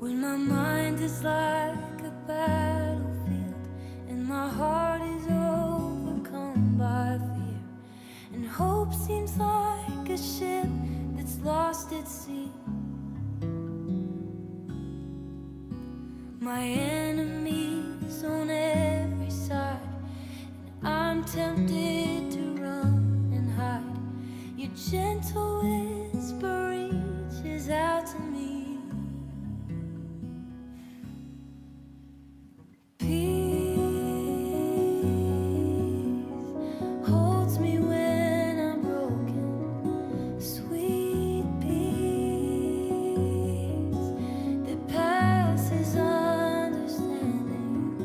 When my mind is like a battlefield and my heart is overcome by fear, and hope seems like a ship that's lost at sea. My enemies on every side, and I'm tempted to run and hide. Your gentle whisper reaches out to me. Peace holds me when I'm broken. Sweet peace that passes understanding.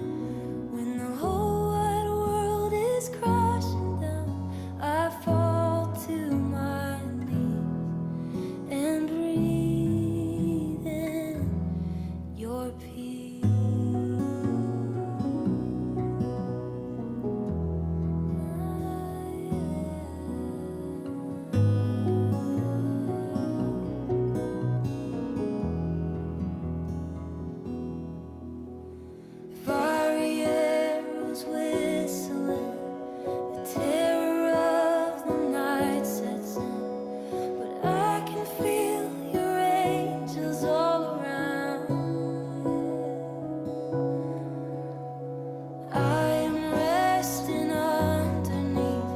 When the whole wide world is crashing down, I fall to my knees and breathe in your peace. Fiery arrows whistling, the terror of the night sets in, but I can feel your angels all around. I am resting underneath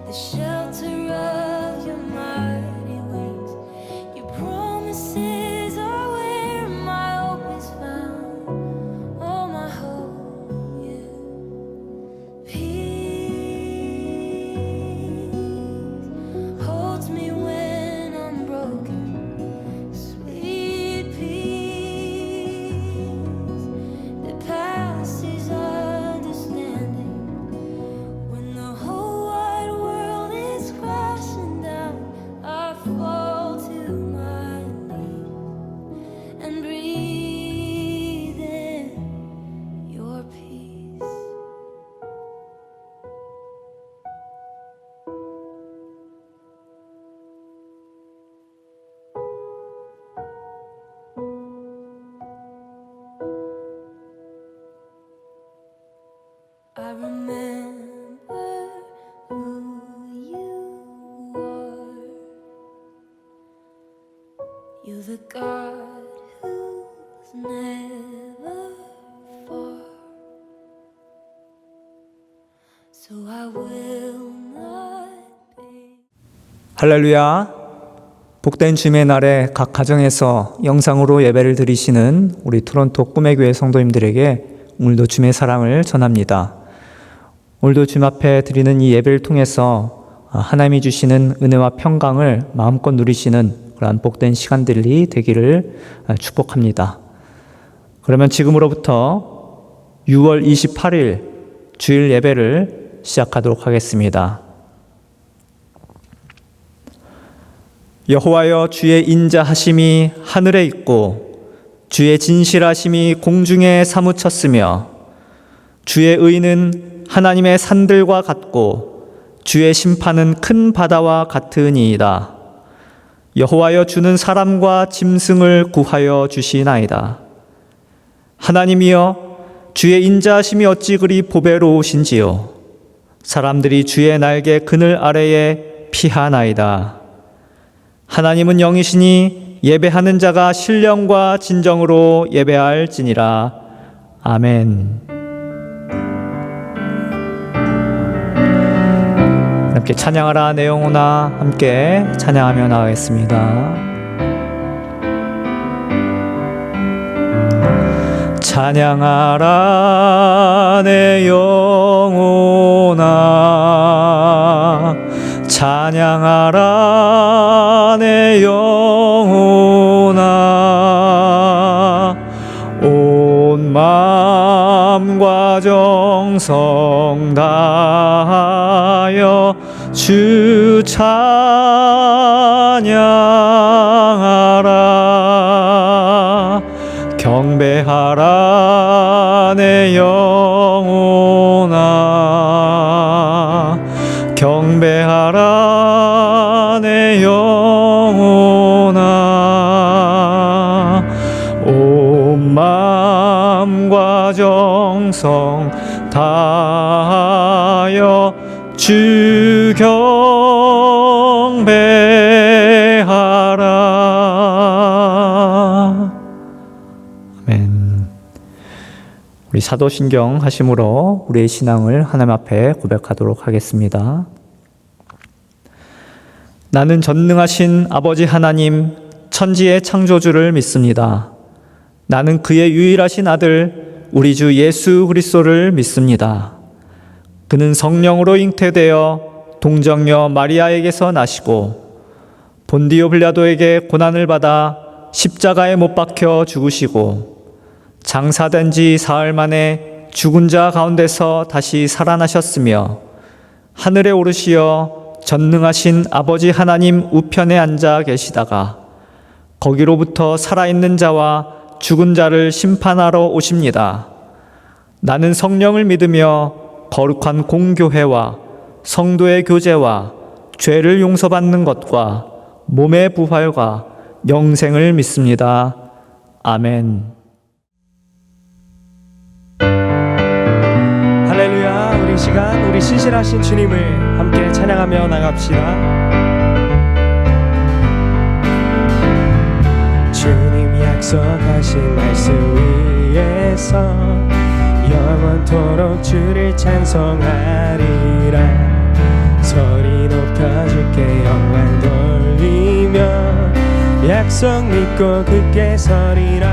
the shelter of your mighty wings. Your promises are where my hope is found. All my hope, yeah. Peace holds me when I'm broken. Sweet peace that passes understanding. When the whole wide world is crashing down, I fall to my knees and breathe in your peace. I remember who you are. You're the God who's never far. So I will not be. 할렐루야. 복된 주님의 날에 각 가정에서 영상으로 예배를 드리시는 우리 토론토 꿈의 교회 성도님들에게 오늘도 주님의 사랑을 전합니다. 오늘도 주님 앞에 드리는 이 예배를 통해서 하나님이 주시는 은혜와 평강을 마음껏 누리시는 그러한 복된 시간들이 되기를 축복합니다. 그러면 지금으로부터 6월 28일 주일 예배를 시작하도록 하겠습니다. 여호와여, 주의 인자하심이 하늘에 있고 주의 진실하심이 공중에 사무쳤으며 주의 의는 하나님의 산들과 같고 주의 심판은 큰 바다와 같으니이다. 여호와여, 주는 사람과 짐승을 구하여 주시나이다. 하나님이여, 주의 인자하심이 어찌 그리 보배로우신지요. 사람들이 주의 날개 그늘 아래에 피하나이다. 하나님은 영이시니 예배하는 자가 신령과 진정으로 예배할지니라. 아멘. 함께 찬양하라 내 영혼아, 함께 찬양하며 나가겠습니다. 찬양하라 내 영혼아, 찬양하라 내 영혼아, 온 마음과 정성 다하여 주 찬양하라. 경배하라 내 영혼아, 경배하라 내 영혼아, 오 정성 다하여 주 경배하라. 아멘. 우리 사도신경 하심으로 우리의 신앙을 하나님 앞에 고백하도록 하겠습니다. 나는 전능하신 아버지 하나님, 천지의 창조주를 믿습니다. 나는 그의 유일하신 아들 우리 주 예수 그리스도를 믿습니다. 그는 성령으로 잉태되어 동정녀 마리아에게서 나시고 본디오 빌라도에게 고난을 받아 십자가에 못 박혀 죽으시고 장사된 지 사흘 만에 죽은 자 가운데서 다시 살아나셨으며 하늘에 오르시어 전능하신 아버지 하나님 우편에 앉아 계시다가 거기로부터 살아있는 자와 죽은 자를 심판하러 오십니다. 나는 성령을 믿으며 거룩한 공교회와 성도의 교제와 죄를 용서받는 것과 몸의 부활과 영생을 믿습니다. 아멘. 할렐루야. 우리 시간 우리 신실하신 주님을 함께 찬양하며 나갑시다. 주님 약속하신 말씀 위에서 영원토록 주를 찬송하리라. 소리 높여 주께 영광 돌리며 약속 믿고 굳게 서리라.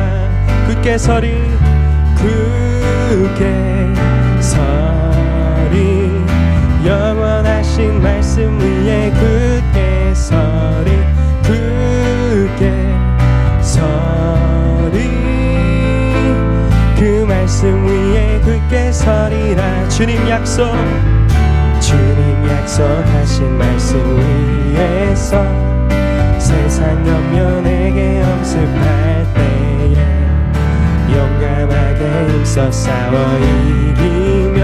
굳게 서리 굳게 서리 영원하신 말씀 위에 굳게 서리 굳게 서리 그 말씀 위에 굳게 서리라. 주님 약속하신 말씀 위에서 세상 옆면에게 엄습할 때에 용감하게 힘써 싸워 이기며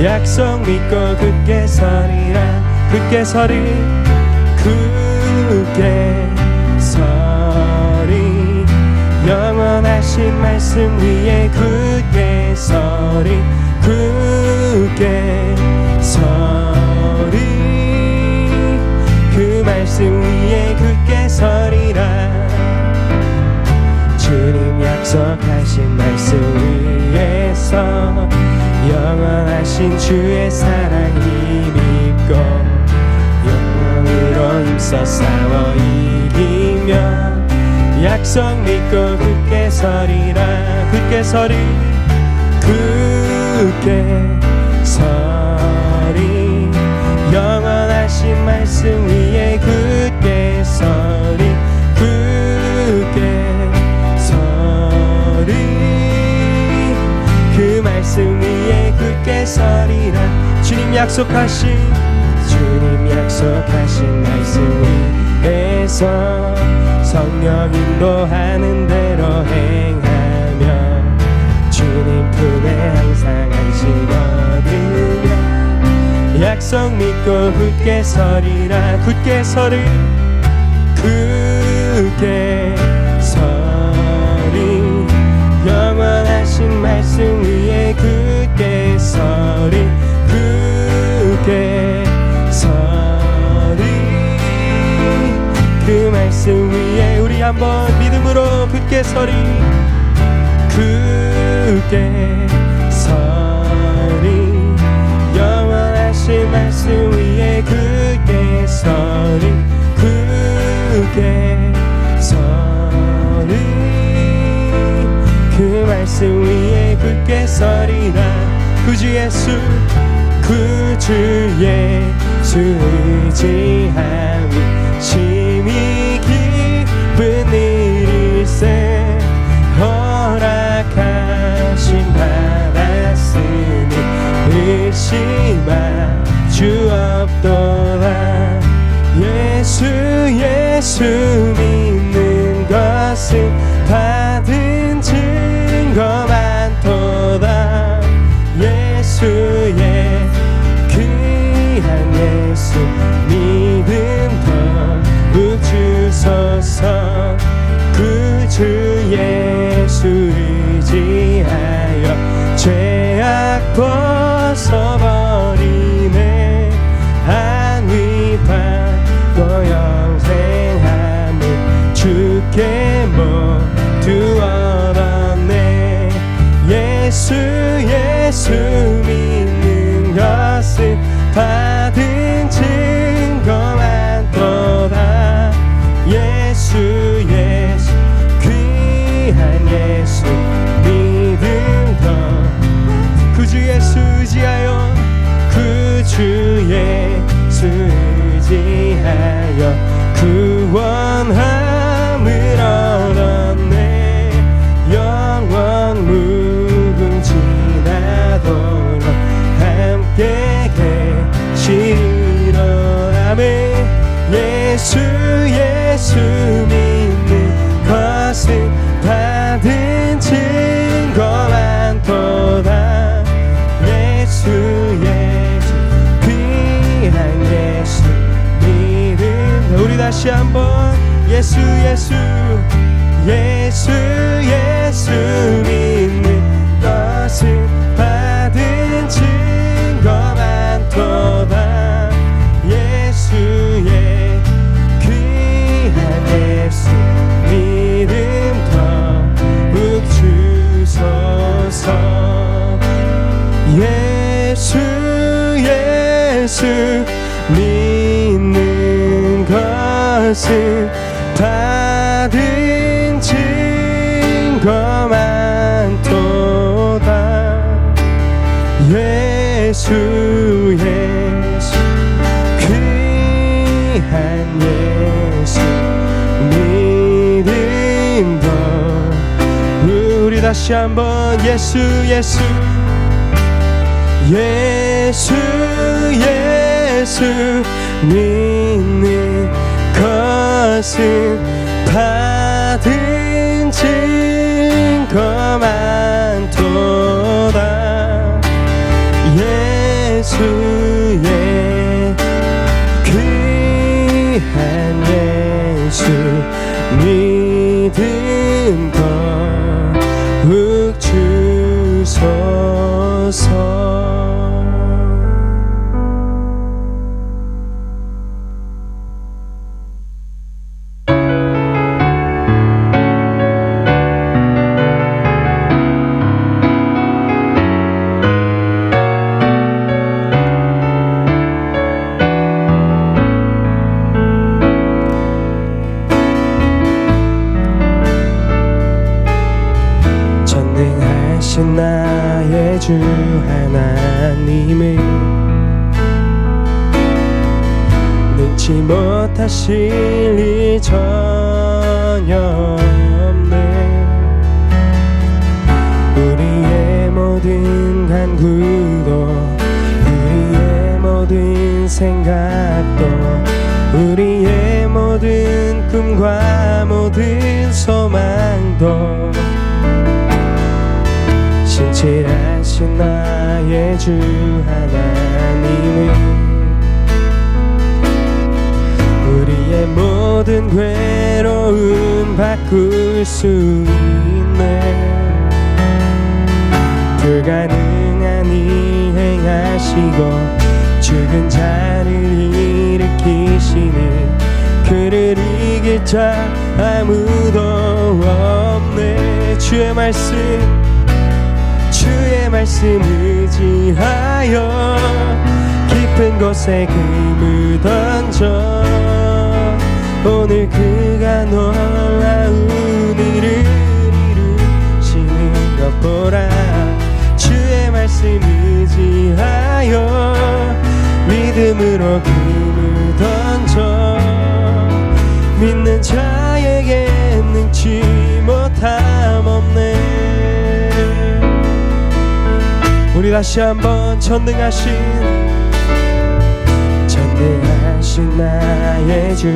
약속 믿고 굳게 서리라. 굳게 서리 굳게 서리 영원하신 말씀 위에 굳게 서리 굳게 서리 그 말씀 위에 굳게 서리라. 주님 약속하신 말씀 위에서 영원하신 주의 사랑 힘입고 영광으로 힘써 싸워 이기며 약속 믿고 굳게 서리라. 굳게 서리 굳게 서리 영원하신 말씀 위에 굳게 서리 굳게 서리 그 말씀 위에 굳게 서리라. 주님 약속하신 말씀 위에서 성령 인도하는 대로 행하며 주님 품에 항상 안식 얻으며 약속 믿고 굳게 서리라. 굳게 서리 굳게 서리 영원하신 말씀 위에 굳게 서리 굳게 서리 그 말씀 위에 우리 한번 믿음으로 굳게 서리 굳게 서리 영원하신 말씀 위에 굳게 서리 굳게 서리 그 말씀 위에 굳게 서리라. 구주 예수 의지함이 심히 깊은 일일세 허락하신 받았으니 의심할 주 없도다. 예수 믿는 것은 받은 증거 많도다. 예수의 귀한 예수 믿음 더욱 주소서. 그 주 예수 의지하여 죄악 벗어버리네. 안위 받고 영생함을 주께 모두 얻었네. 예수 믿는 것은 받은 증거만 도다. 예수 귀한 예수 믿음 더 그 주 예수 의지하여 그 주 예수 의지하여 구원함을 얻었네. 영원 무궁지나도록 함께 계시리라. 아멘. 예수 믿는 것은 받은 증거만 도다. 예수 귀한 예수 믿음. 우리 다시 한번 예수 믿는 것은 받은 증거만 도다. 예수의 귀한 예수 믿음 더욱 주소서. 예수 믿는 것은 받은 증거만 도다. 예수 귀한 예수 믿음 더. 우리 다시 한번 예수 믿는 것은 받은 증거만 도다. 예수의 귀한 예수 믿음 더욱 주소서. 나의 주 하나님을 능치 못하실 일 전혀 없네. 우리의 모든 간구도 우리의 모든 생각도 우리의 모든 꿈과 모든 소망도 신실하신 나의 주 하나님은 우리의 모든 괴로움 바꿀 수 있네. 불가능한 일 행하시고 죽은 자를 일으키시니 그를 이길 자 아무도 없네. 주의 말씀 의지하여 깊은 곳에 금을 던져 오늘 그가 놀라운 일을 이루시는 것 보라. 주의 말씀 의지하여 믿음으로 금을 던져 믿는 자에게 능치 못함 없네. 우리 다시 한번 전능하신 나의 주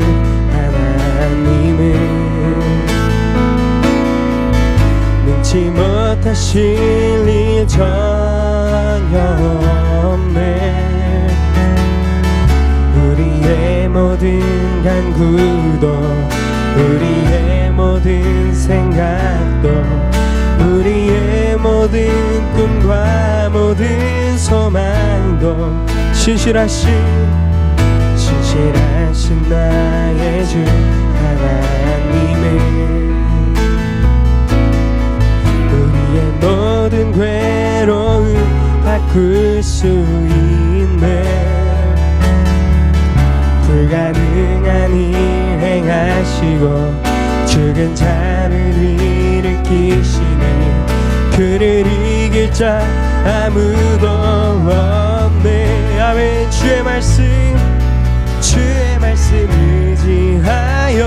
하나님을 능치 못하실 일 전혀 없네. 우리의 모든 간구도 우리의 모든 생각도 우리의 모든 꿈과 신실하신 나의 주 하나님을 우리의 모든 괴로움 바꿀 수 있는 불가능한 일 행하시고 죽은 자를 일으키시니 그를 이길 자 아무도 없네. 아멘. 주의 말씀 의지하여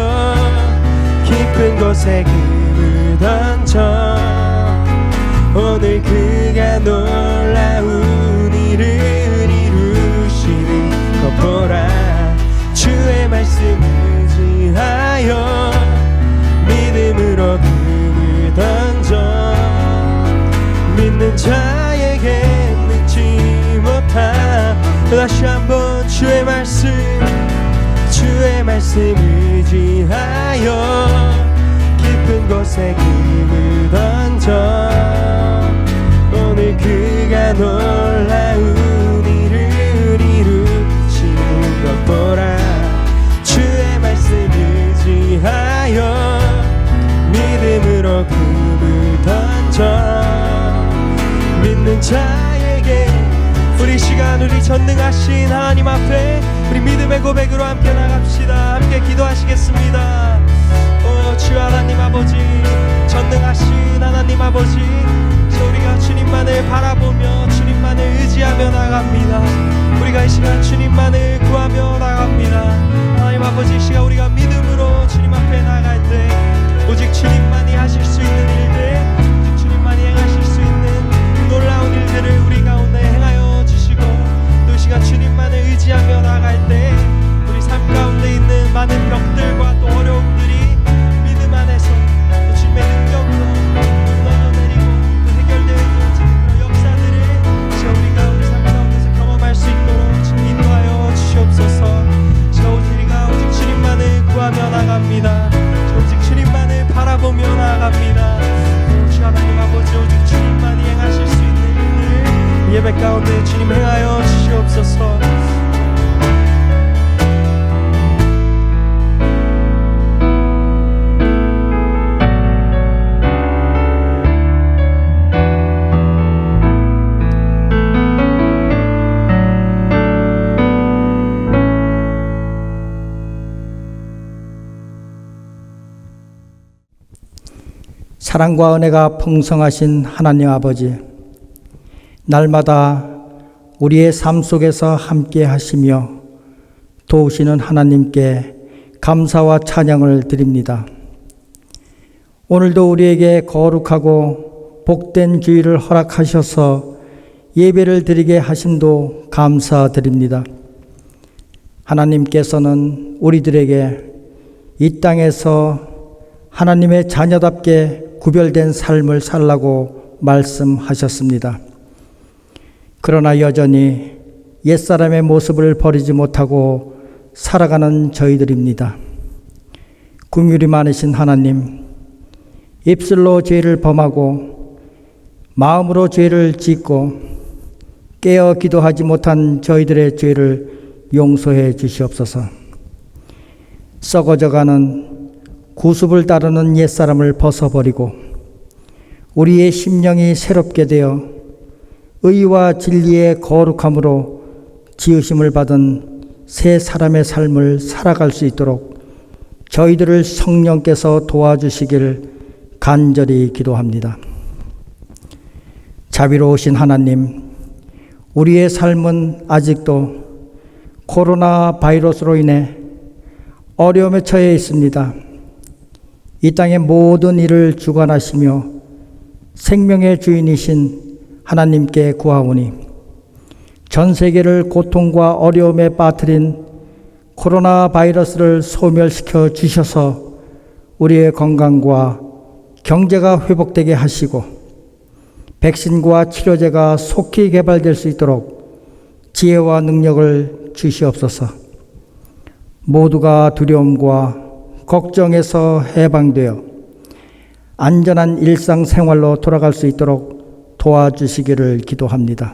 깊은 곳에 금을 던져 오늘 그가 놀라운 일을 이루시는 것 보라. 주의 말씀 의지하여 믿음으로 금을 던져 믿는 자에게 늦지 못함. 다시 한번 주의 말씀 의지하여 깊은 곳에 금을 던져 오늘 그가 놀라운 일을 이루시는 것 보라. 주의 말씀 의지하여 믿음으로 금을 던져 믿는 자에게 우리 시간 우리 전능하신 하나님 앞에 우리 믿음의 고백으로 함께 나갑시다. 함께 기도하시겠습니다. 오 주 하나님 아버지, 전능하신 하나님 아버지, 우리가 주님만을 바라보며 주님만을 의지하며 나갑니다. 우리가 이 시간 주님만을 구하며 나갑니다. 하나님 아버지, 이 시간 우리가 믿음으로 주님 앞에 나갈 때 오직 주님만이 하실 수 있는 일들, 오직 주님만이 행하실 수 있는 놀라운 일들을 우리 가운데 행하여 주시고 또 이 시간 주님만을 의지하며 나갈 때 우리 삶 가운데 있는 많은 벽들과 또 어려움들이 믿음 안에서 또 주님의 능력으로 무너져내리고 또 해결되어지는 그런 역사들을 지금 우리가 우리 삶 가운데서 경험할 수 있도록 주님 인도하여 주시옵소서. 우리가 오직 주님만을 구하며 나갑니다. 오직 주님만을 바라보며 나아갑니다. 주 하나님 아버지, 오직 주님만이 행하실 수 있는 일들 예배 가운데 주님 행하여 주시옵소서. 사랑과 은혜가 풍성하신 하나님 아버지, 날마다 우리의 삶 속에서 함께 하시며 도우시는 하나님께 감사와 찬양을 드립니다. 오늘도 우리에게 거룩하고 복된 주일을 허락하셔서 예배를 드리게 하심도 감사드립니다. 하나님께서는 우리들에게 이 땅에서 하나님의 자녀답게 구별된 삶을 살라고 말씀하셨습니다. 그러나 여전히 옛사람의 모습을 버리지 못하고 살아가는 저희들입니다. 긍휼이 많으신 하나님, 입술로 죄를 범하고 마음으로 죄를 짓고 깨어 기도하지 못한 저희들의 죄를 용서해 주시옵소서. 썩어져가는 구습을 따르는 옛사람을 벗어버리고 우리의 심령이 새롭게 되어 의와 진리의 거룩함으로 지으심을 받은 새 사람의 삶을 살아갈 수 있도록 저희들을 성령께서 도와주시길 간절히 기도합니다. 자비로우신 하나님, 우리의 삶은 아직도 코로나 바이러스로 인해 어려움에 처해 있습니다. 이 땅의 모든 일을 주관하시며 생명의 주인이신 하나님께 구하오니 전 세계를 고통과 어려움에 빠뜨린 코로나 바이러스를 소멸시켜 주셔서 우리의 건강과 경제가 회복되게 하시고 백신과 치료제가 속히 개발될 수 있도록 지혜와 능력을 주시옵소서. 모두가 두려움과 걱정에서 해방되어 안전한 일상생활로 돌아갈 수 있도록 도와주시기를 기도합니다.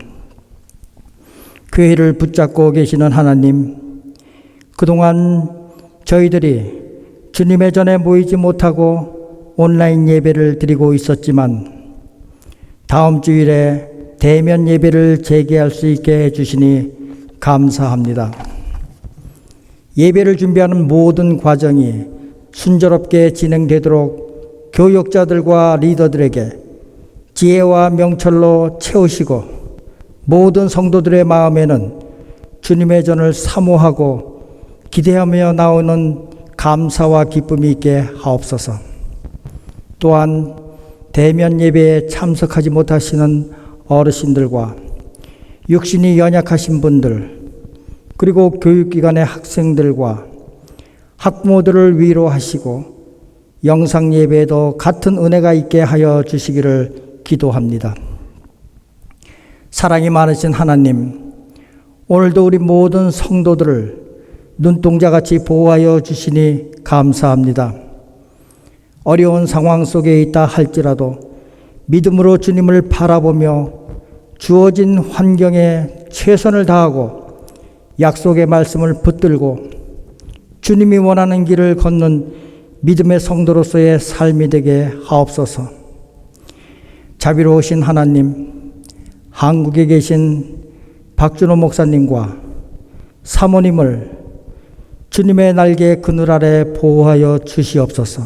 교회를 붙잡고 계시는 하나님, 그동안 저희들이 주님의 전에 모이지 못하고 온라인 예배를 드리고 있었지만 다음 주일에 대면 예배를 재개할 수 있게 해주시니 감사합니다. 예배를 준비하는 모든 과정이 순조롭게 진행되도록 교역자들과 리더들에게 지혜와 명철로 채우시고 모든 성도들의 마음에는 주님의 전을 사모하고 기대하며 나오는 감사와 기쁨이 있게 하옵소서. 또한 대면 예배에 참석하지 못하시는 어르신들과 육신이 연약하신 분들, 그리고 교육기관의 학생들과 학부모들을 위로하시고 영상 예배에도 같은 은혜가 있게 하여 주시기를 기도합니다. 사랑이 많으신 하나님, 오늘도 우리 모든 성도들을 눈동자같이 보호하여 주시니 감사합니다. 어려운 상황 속에 있다 할지라도 믿음으로 주님을 바라보며 주어진 환경에 최선을 다하고 약속의 말씀을 붙들고 주님이 원하는 길을 걷는 믿음의 성도로서의 삶이 되게 하옵소서. 자비로우신 하나님, 한국에 계신 박준호 목사님과 사모님을 주님의 날개 그늘 아래 보호하여 주시옵소서.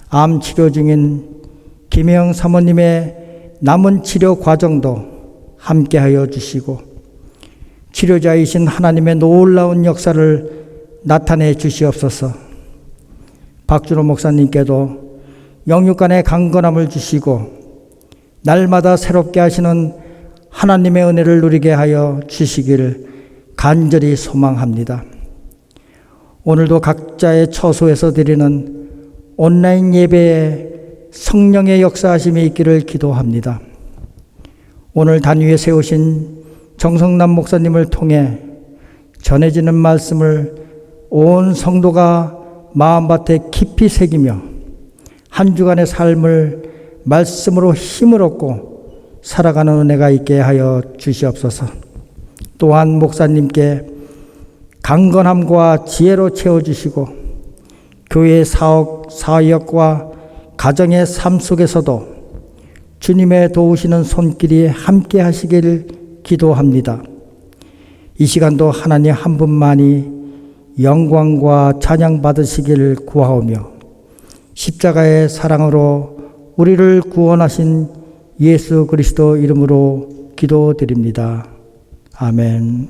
암 치료 중인 김혜영 사모님의 남은 치료 과정도 함께하여 주시고 치료자이신 하나님의 놀라운 역사를 나타내 주시옵소서. 박준호 목사님께도 영육간의 강건함을 주시고 날마다 새롭게 하시는 하나님의 은혜를 누리게 하여 주시기를 간절히 소망합니다. 오늘도 각자의 처소에서 드리는 온라인 예배에 성령의 역사하심이 있기를 기도합니다. 오늘 단위에 세우신 정성남 목사님을 통해 전해지는 말씀을 온 성도가 마음밭에 깊이 새기며 한 주간의 삶을 말씀으로 힘을 얻고 살아가는 은혜가 있게 하여 주시옵소서. 또한 목사님께 강건함과 지혜로 채워주시고 교회의 사역과 가정의 삶 속에서도 주님의 도우시는 손길이 함께 하시기를 기도합니다. 이 시간도 하나님 한 분만이 영광과 찬양 받으시기를 구하오며 십자가의 사랑으로 우리를 구원하신 예수 그리스도 이름으로 기도드립니다. 아멘.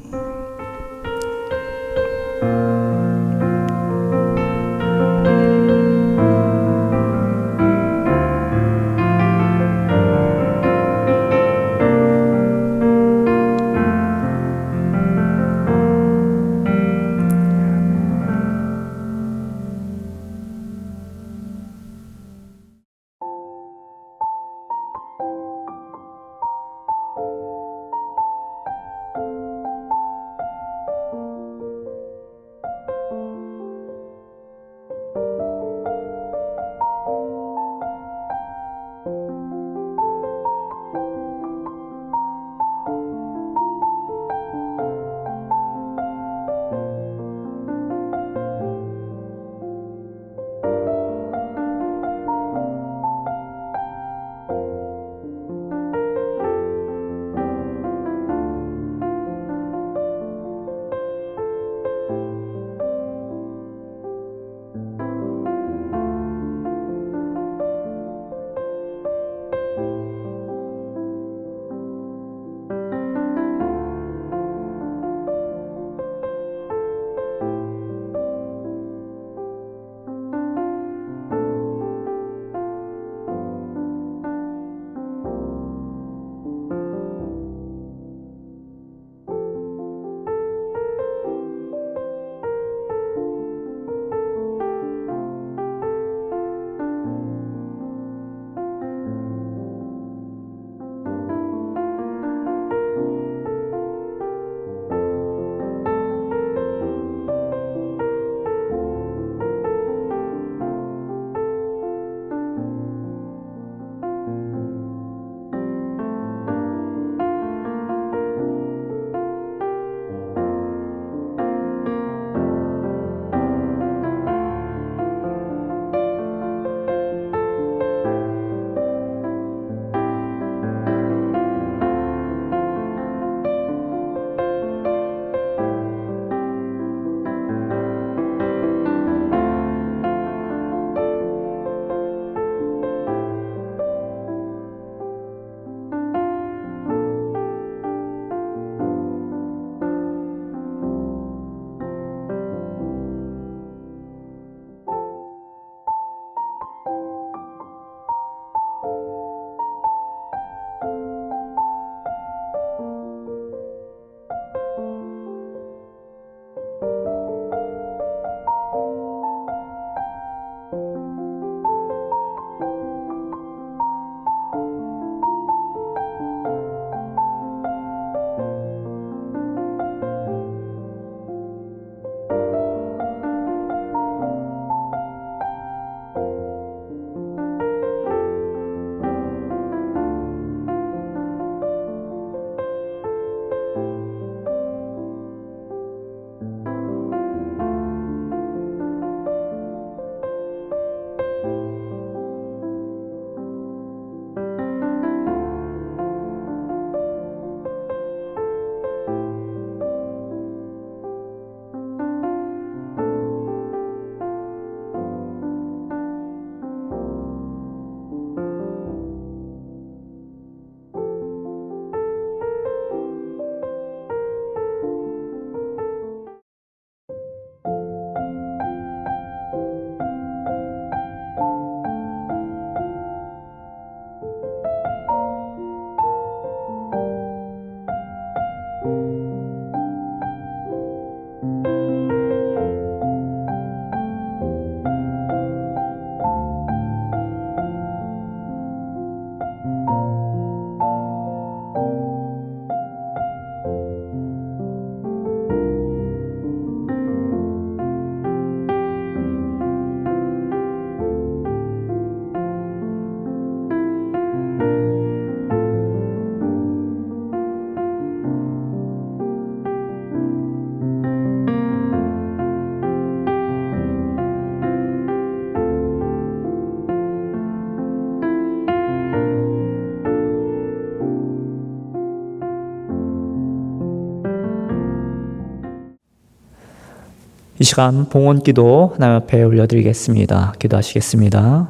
이 시간 봉헌기도 하나님 앞에 올려드리겠습니다. 기도하시겠습니다.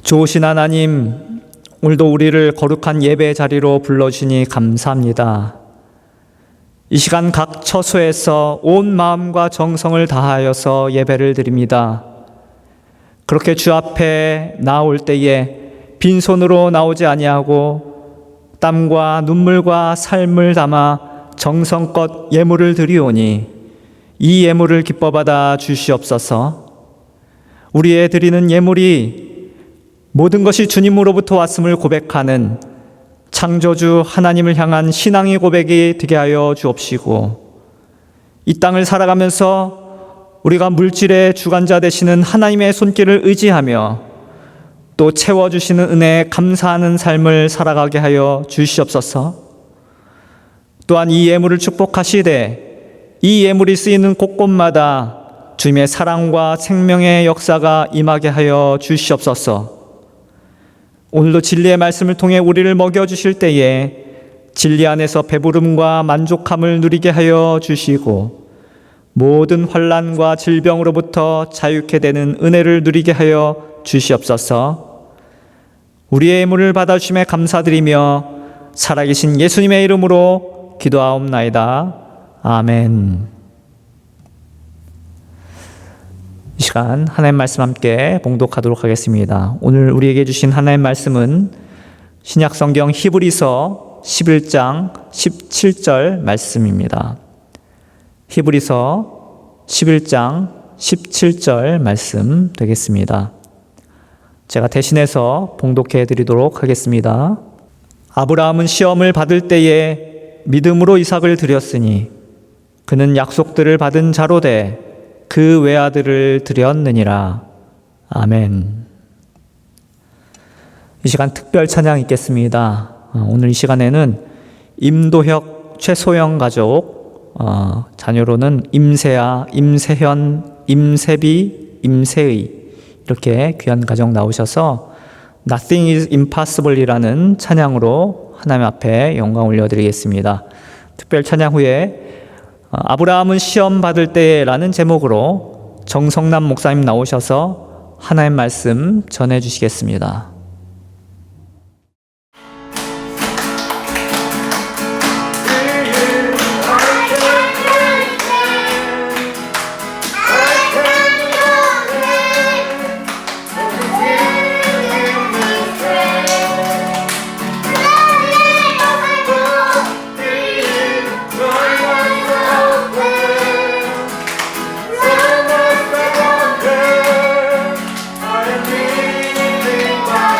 좋으신 하나님, 오늘도 우리를 거룩한 예배 자리로 불러주시니 감사합니다. 이 시간 각 처소에서 온 마음과 정성을 다하여서 예배를 드립니다. 그렇게 주 앞에 나올 때에 빈손으로 나오지 아니하고 땀과 눈물과 삶을 담아 정성껏 예물을 드리오니 이 예물을 기뻐 받아 주시옵소서. 우리의 드리는 예물이 모든 것이 주님으로부터 왔음을 고백하는 창조주 하나님을 향한 신앙의 고백이 되게 하여 주옵시고, 이 땅을 살아가면서 우리가 물질의 주관자 되시는 하나님의 손길을 의지하며 또 채워주시는 은혜에 감사하는 삶을 살아가게 하여 주시옵소서. 또한 이 예물을 축복하시되 이 예물이 쓰이는 곳곳마다 주님의 사랑과 생명의 역사가 임하게 하여 주시옵소서. 오늘도 진리의 말씀을 통해 우리를 먹여주실 때에 진리 안에서 배부름과 만족함을 누리게 하여 주시고 모든 환난과 질병으로부터 자유케 되는 은혜를 누리게 하여 주시옵소서. 우리의 예물을 받아주심에 감사드리며 살아계신 예수님의 이름으로 기도하옵나이다. 아멘. 이 시간 하나님 말씀 함께 봉독하도록 하겠습니다. 오늘 우리에게 주신 하나님 말씀은 신약성경 히브리서 11장 17절 말씀입니다. 히브리서 11장 17절 말씀 되겠습니다. 제가 대신해서 봉독해 드리도록 하겠습니다. 아브라함은 시험을 받을 때에 믿음으로 이삭을 드렸으니 그는 약속들을 받은 자로 돼 그 외아들을 드렸느니라. 아멘. 이 시간 특별 찬양 있겠습니다. 오늘 이 시간에는 임도혁, 최소영 가족, 자녀로는 임세아, 임세현, 임세비, 임세의 이렇게 귀한 가정 나오셔서 Nothing is impossible 이라는 찬양으로 하나님 앞에 영광 올려드리겠습니다. 특별 찬양 후에 아브라함은 시험 받을 때라는 제목으로 정성남 목사님 나오셔서 하나님 말씀 전해 주시겠습니다. I am living by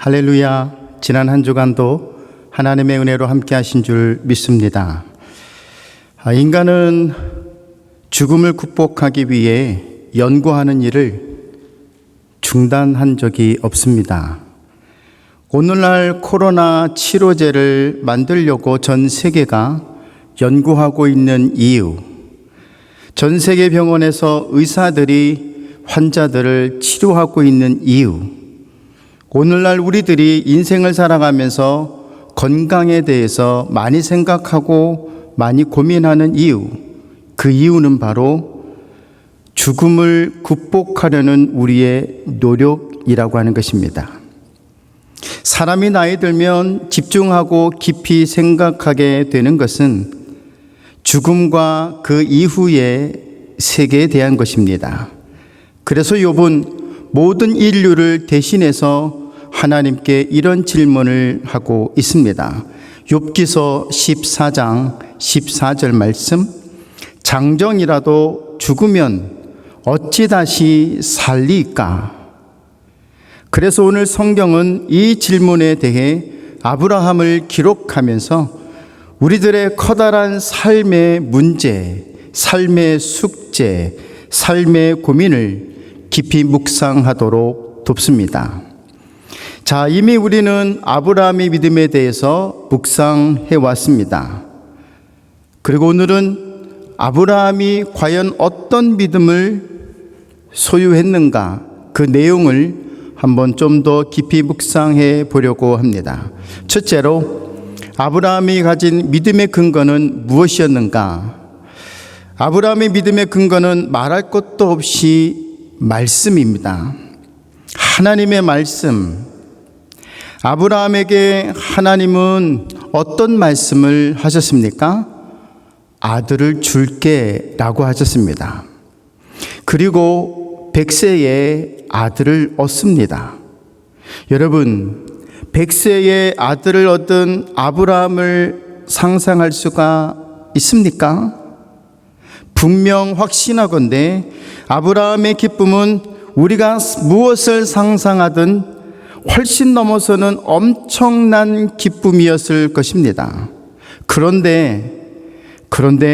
할렐루야. 지난 한 주간도 하나님의 은혜로 함께 하신 줄 믿습니다. 인간은 죽음을 극복하기 위해 연구하는 일을 중단한 적이 없습니다. 오늘날 코로나 치료제를 만들려고 전 세계가 연구하고 있는 이유, 전 세계 병원에서 의사들이 환자들을 치료하고 있는 이유, 오늘날 우리들이 인생을 살아가면서 건강에 대해서 많이 생각하고 많이 고민하는 이유, 그 이유는 바로 죽음을 극복하려는 우리의 노력이라고 하는 것입니다. 사람이 나이 들면 집중하고 깊이 생각하게 되는 것은 죽음과 그 이후의 세계에 대한 것입니다. 그래서 욥은 모든 인류를 대신해서 하나님께 이런 질문을 하고 있습니다. 욥기서 14장 14절 말씀, 장정이라도 죽으면 어찌 다시 살리까? 그래서 오늘 성경은 이 질문에 대해 아브라함을 기록하면서 우리들의 커다란 삶의 문제, 삶의 숙제, 삶의 고민을 깊이 묵상하도록 돕습니다. 자, 이미 우리는 아브라함의 믿음에 대해서 묵상해 왔습니다. 그리고 오늘은 아브라함이 과연 어떤 믿음을 소유했는가, 그 내용을 한번 좀 더 깊이 묵상해 보려고 합니다. 첫째로, 아브라함이 가진 믿음의 근거는 무엇이었는가? 아브라함의 믿음의 근거는 말할 것도 없이 말씀입니다. 하나님의 말씀. 아브라함에게 하나님은 어떤 말씀을 하셨습니까? 아들을 줄게 라고 하셨습니다. 그리고 100세에 아들을 얻습니다. 여러분, 100세의 아들을 얻은 아브라함을 상상할 수가 있습니까? 분명 확신하건대 아브라함의 기쁨은 우리가 무엇을 상상하든 훨씬 넘어서는 엄청난 기쁨이었을 것입니다. 그런데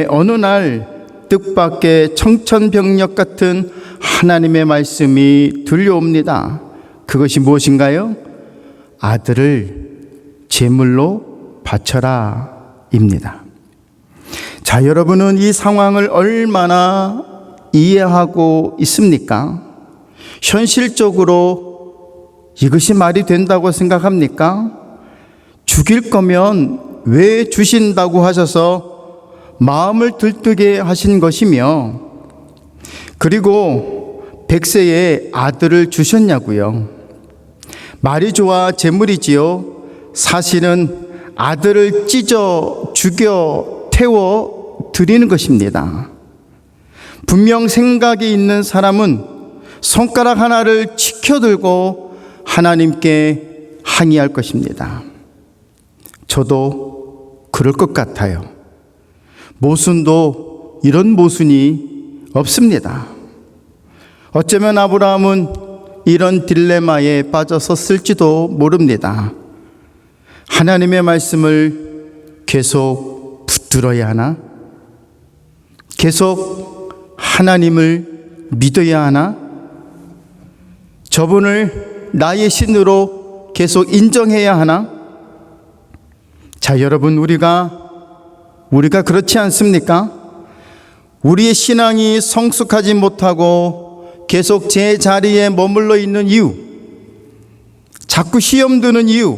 어느 날 뜻밖의 청천벽력 같은 하나님의 말씀이 들려옵니다. 그것이 무엇인가요? 아들을 제물로 바쳐라 입니다. 자, 여러분은 이 상황을 얼마나 이해하고 있습니까? 현실적으로 이것이 말이 된다고 생각합니까? 죽일 거면 왜 주신다고 하셔서 마음을 들뜨게 하신 것이며, 그리고 100세에 아들을 주셨냐고요? 말이 좋아 재물이지요. 사실은 아들을 찢어 죽여 태워 드리는 것입니다. 분명 생각이 있는 사람은 손가락 하나를 치켜들고 하나님께 항의할 것입니다. 저도 그럴 것 같아요. 모순도 이런 모순이 없습니다. 어쩌면 아브라함은 이런 딜레마에 빠졌었을지도 모릅니다. 하나님의 말씀을 계속 붙들어야 하나? 계속 하나님을 믿어야 하나? 저분을 나의 신으로 계속 인정해야 하나? 자, 여러분, 우리가 그렇지 않습니까? 우리의 신앙이 성숙하지 못하고 계속 제 자리에 머물러 있는 이유, 자꾸 시험 드는 이유,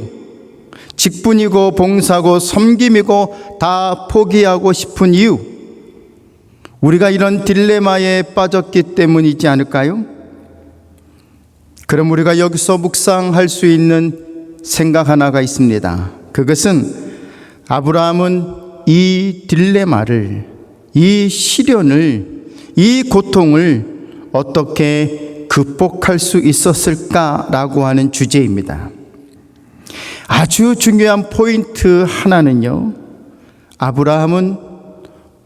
직분이고 봉사고 섬김이고 다 포기하고 싶은 이유, 우리가 이런 딜레마에 빠졌기 때문이지 않을까요? 그럼 우리가 여기서 묵상할 수 있는 생각 하나가 있습니다. 그것은 아브라함은 이 딜레마를, 이 시련을, 이 고통을 어떻게 극복할 수 있었을까라고 하는 주제입니다. 아주 중요한 포인트 하나는요, 아브라함은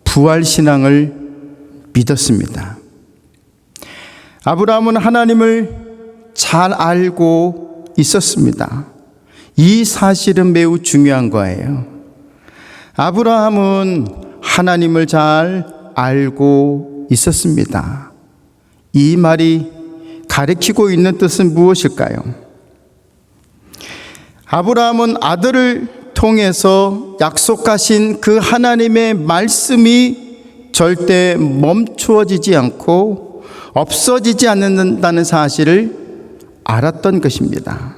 부활신앙을 믿었습니다. 아브라함은 하나님을 잘 알고 있었습니다. 이 사실은 매우 중요한 거예요. 아브라함은 하나님을 잘 알고 있었습니다. 이 말이 가리키고 있는 뜻은 무엇일까요? 아브라함은 아들을 통해서 약속하신 그 하나님의 말씀이 절대 멈추어지지 않고 없어지지 않는다는 사실을 알았던 것입니다.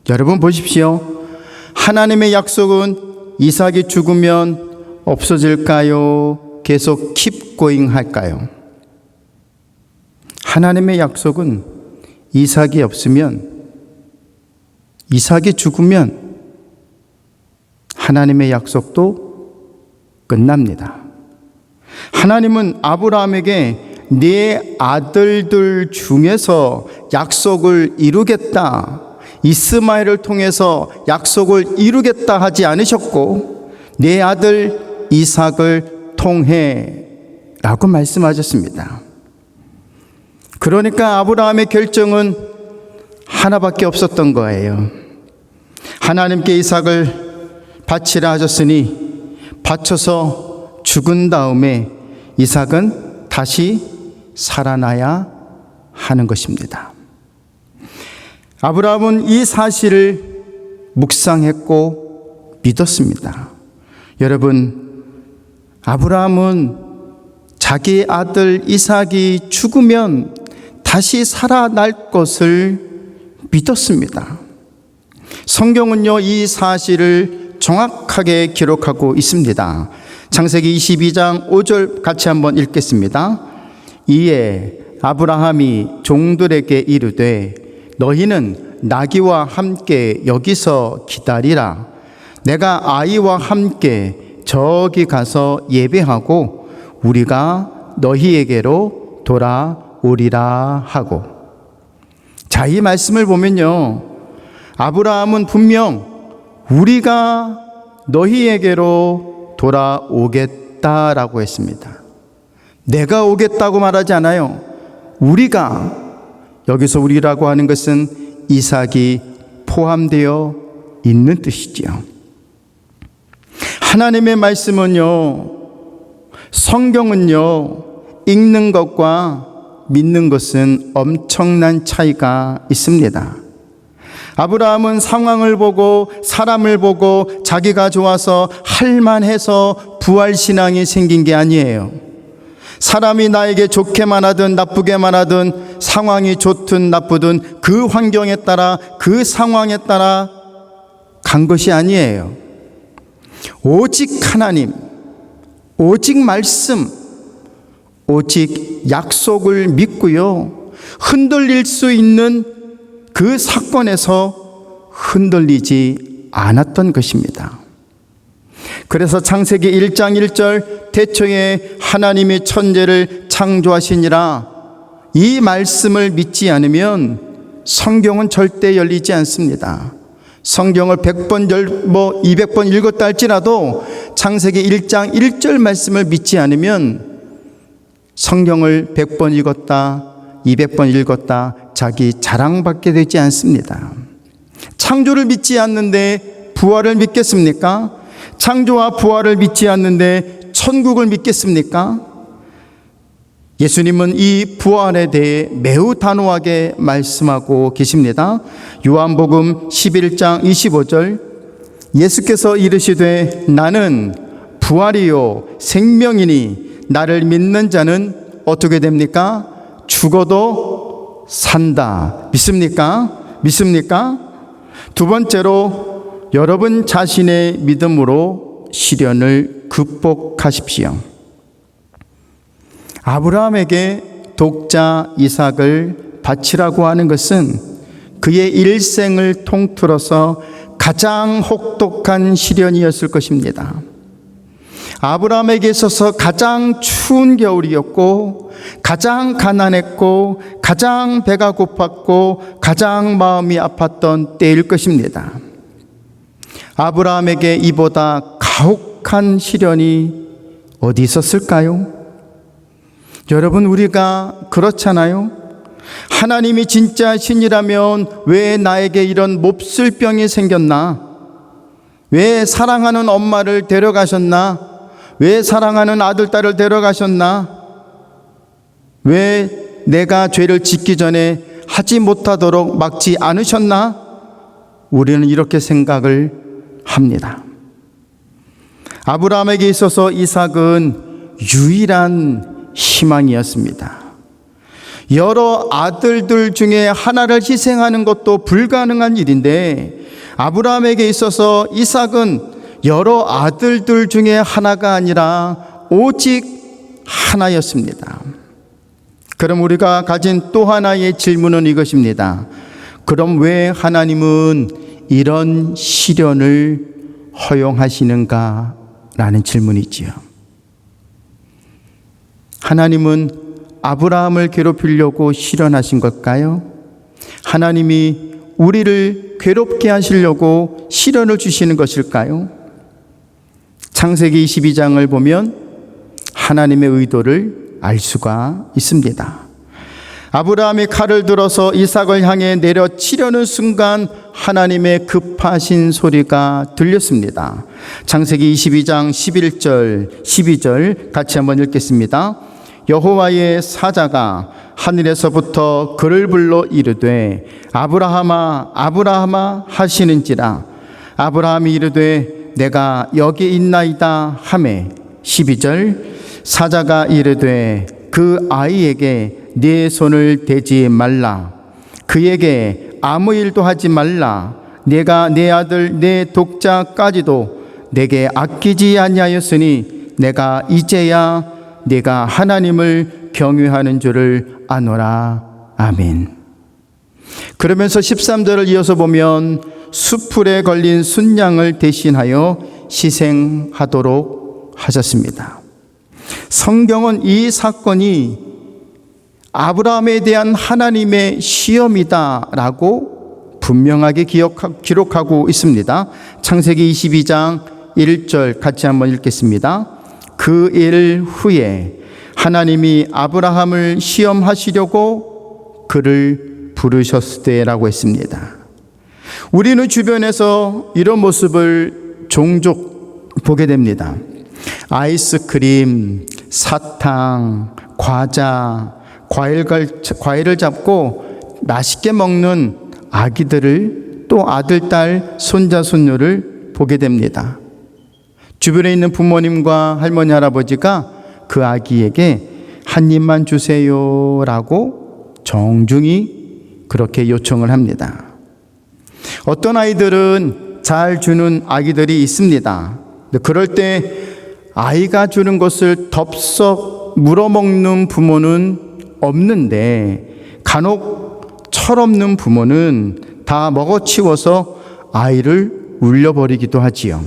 여러분 보십시오. 하나님의 약속은 이삭이 죽으면 없어질까요? 계속 keep going 할까요? 하나님의 약속은 이삭이 없으면, 이삭이 죽으면 하나님의 약속도 끝납니다. 하나님은 아브라함에게 네 아들들 중에서 약속을 이루겠다, 이스마엘을 통해서 약속을 이루겠다 하지 않으셨고 내 아들 이삭을 통해 라고 말씀하셨습니다. 그러니까 아브라함의 결정은 하나밖에 없었던 거예요. 하나님께 이삭을 바치라 하셨으니 바쳐서 죽은 다음에 이삭은 다시 살아나야 하는 것입니다. 아브라함은 이 사실을 묵상했고 믿었습니다. 여러분, 아브라함은 자기 아들 이삭이 죽으면 다시 살아날 것을 믿었습니다. 성경은요, 이 사실을 정확하게 기록하고 있습니다. 창세기 22장 5절 같이 한번 읽겠습니다. 이에 아브라함이 종들에게 이르되 너희는 나귀와 함께 여기서 기다리라. 내가 아이와 함께 저기 가서 예배하고 우리가 너희에게로 돌아오리라 하고. 자, 이 말씀을 보면요, 아브라함은 분명 우리가 너희에게로 돌아오겠다라고 했습니다. 내가 오겠다고 말하지 않아요. 우리가, 여기서 우리라고 하는 것은 이삭이 포함되어 있는 뜻이지요. 하나님의 말씀은요, 성경은요, 읽는 것과 믿는 것은 엄청난 차이가 있습니다. 아브라함은 상황을 보고 사람을 보고 자기가 좋아서 할만해서 부활신앙이 생긴 게 아니에요. 사람이 나에게 좋게만 하든 나쁘게만 하든, 상황이 좋든 나쁘든 그 환경에 따라 그 상황에 따라 간 것이 아니에요. 오직 하나님, 오직 말씀, 오직 약속을 믿고요, 흔들릴 수 있는 그 사건에서 흔들리지 않았던 것입니다. 그래서 창세기 1장 1절 태초에 하나님이 천지를 창조하시니라, 이 말씀을 믿지 않으면 성경은 절대 열리지 않습니다. 성경을 100번, 200번 읽었다 할지라도 창세기 1장 1절 말씀을 믿지 않으면 성경을 100번 읽었다, 200번 읽었다 자기 자랑받게 되지 않습니다. 창조를 믿지 않는데 부활을 믿겠습니까? 창조와 부활을 믿지 않는데 천국을 믿겠습니까? 예수님은 이 부활에 대해 매우 단호하게 말씀하고 계십니다. 요한복음 11장 25절, 예수께서 이르시되 나는 부활이요 생명이니 나를 믿는 자는 어떻게 됩니까? 죽어도 산다. 믿습니까? 믿습니까? 두 번째로, 여러분 자신의 믿음으로 시련을 극복하십시오. 아브라함에게 독자 이삭을 바치라고 하는 것은 그의 일생을 통틀어서 가장 혹독한 시련이었을 것입니다. 아브라함에게 있어서 가장 추운 겨울이었고, 가장 가난했고, 가장 배가 고팠고, 가장 마음이 아팠던 때일 것입니다. 아브라함에게 이보다 가혹한 시련이 어디 있었을까요? 여러분, 우리가 그렇잖아요. 하나님이 진짜 신이라면 왜 나에게 이런 몹쓸 병이 생겼나? 왜 사랑하는 엄마를 데려가셨나? 왜 사랑하는 아들, 딸을 데려가셨나? 왜 내가 죄를 짓기 전에 하지 못하도록 막지 않으셨나? 우리는 이렇게 생각을 합니다. 아브라함에게 있어서 이삭은 유일한 희망이었습니다. 여러 아들들 중에 하나를 희생하는 것도 불가능한 일인데 아브라함에게 있어서 이삭은 여러 아들들 중에 하나가 아니라 오직 하나였습니다. 그럼 우리가 가진 또 하나의 질문은 이것입니다. 그럼 왜 하나님은 이런 시련을 허용하시는가? 라는 질문이지요. 하나님은 아브라함을 괴롭히려고 시련하신 걸까요? 하나님이 우리를 괴롭게 하시려고 시련을 주시는 것일까요? 창세기 22장을 보면 하나님의 의도를 알 수가 있습니다. 아브라함이 칼을 들어서 이삭을 향해 내려치려는 순간 하나님의 급하신 소리가 들렸습니다. 창세기 22장 11절 12절 같이 한번 읽겠습니다. 여호와의 사자가 하늘에서부터 그를 불러 이르되 아브라함아 아브라함아 하시는지라. 아브라함이 이르되 내가 여기 있나이다 하매 12절 사자가 이르되 그 아이에게 네 손을 대지 말라. 그에게 아무 일도 하지 말라. 내가 내 아들 내 독자까지도 내게 아끼지 아니하였으니 내가 이제야 내가 하나님을 경외하는 줄을 아노라. 아멘. 그러면서 13절을 이어서 보면 수풀에 걸린 순양을 대신하여 희생하도록 하셨습니다. 성경은 이 사건이 아브라함에 대한 하나님의 시험이다라고 분명하게 기록하고 있습니다. 창세기 22장 1절 같이 한번 읽겠습니다. 그 일 후에 하나님이 아브라함을 시험하시려고 그를 부르셨으되라고 했습니다. 우리는 주변에서 이런 모습을 종종 보게 됩니다. 아이스크림, 사탕, 과자, 과일을 잡고 맛있게 먹는 아기들을 또 아들, 딸, 손자, 손녀를 보게 됩니다. 주변에 있는 부모님과 할머니, 할아버지가 그 아기에게 한 입만 주세요라고 정중히 그렇게 요청을 합니다. 어떤 아이들은 잘 주는 아기들이 있습니다. 그럴 때 아이가 주는 것을 덥석 물어먹는 부모는 없는데 간혹 철없는 부모는 다 먹어치워서 아이를 울려버리기도 하지요.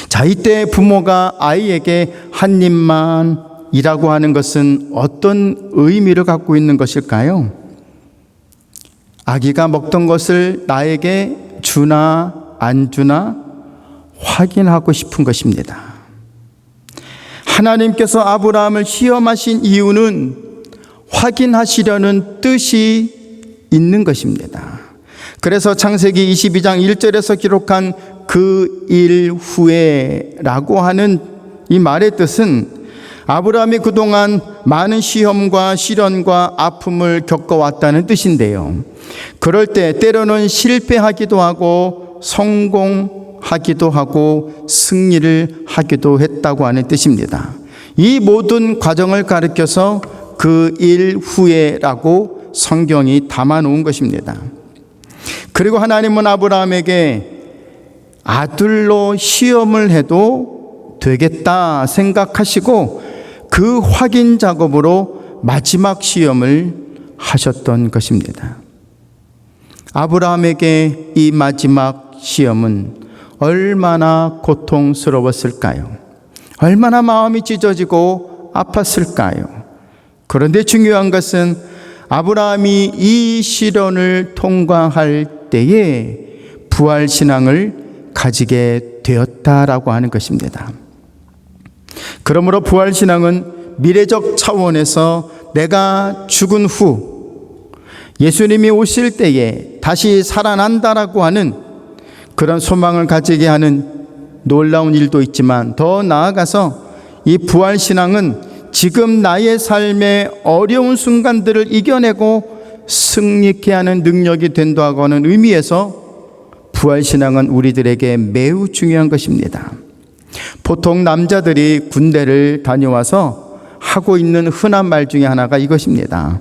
자, 이때 부모가 아이에게 한 입만이라고 하는 것은 어떤 의미를 갖고 있는 것일까요? 아기가 먹던 것을 나에게 주나 안 주나 확인하고 싶은 것입니다. 하나님께서 아브라함을 시험하신 이유는 확인하시려는 뜻이 있는 것입니다. 그래서 창세기 22장 1절에서 기록한 그 일 후에 라고 하는 이 말의 뜻은 아브라함이 그동안 많은 시험과 시련과 아픔을 겪어왔다는 뜻인데요. 그럴 때 때로는 실패하기도 하고 성공하기도 하고 승리를 하기도 했다고 하는 뜻입니다. 이 모든 과정을 가리켜서 그 일 후에라고 성경이 담아 놓은 것입니다. 그리고 하나님은 아브라함에게 아들로 시험을 해도 되겠다 생각하시고 그 확인 작업으로 마지막 시험을 하셨던 것입니다. 아브라함에게 이 마지막 시험은 얼마나 고통스러웠을까요? 얼마나 마음이 찢어지고 아팠을까요? 그런데 중요한 것은 아브라함이 이 시련을 통과할 때에 부활신앙을 가지게 되었다라고 하는 것입니다. 그러므로 부활신앙은 미래적 차원에서 내가 죽은 후 예수님이 오실 때에 다시 살아난다라고 하는 그런 소망을 가지게 하는 놀라운 일도 있지만, 더 나아가서 이 부활신앙은 지금 나의 삶의 어려운 순간들을 이겨내고 승리케 하는 능력이 된다고 하는 의미에서 부활신앙은 우리들에게 매우 중요한 것입니다. 보통 남자들이 군대를 다녀와서 하고 있는 흔한 말 중에 하나가 이것입니다.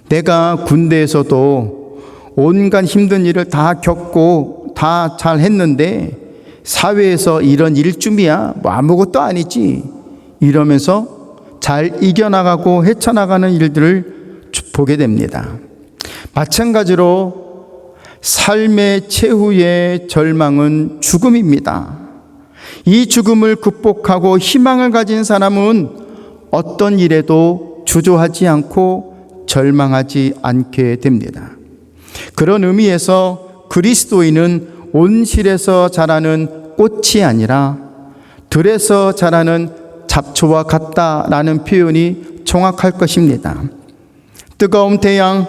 내가 군대에서도 온갖 힘든 일을 다 겪고 다 잘 했는데 사회에서 이런 일쯤이야 뭐 아무것도 아니지 이러면서 잘 이겨나가고 헤쳐나가는 일들을 보게 됩니다. 마찬가지로 삶의 최후의 절망은 죽음입니다. 이 죽음을 극복하고 희망을 가진 사람은 어떤 일에도 주저하지 않고 절망하지 않게 됩니다. 그런 의미에서 그리스도인은 온실에서 자라는 꽃이 아니라 들에서 자라는 잡초와 같다라는 표현이 정확할 것입니다. 뜨거운 태양,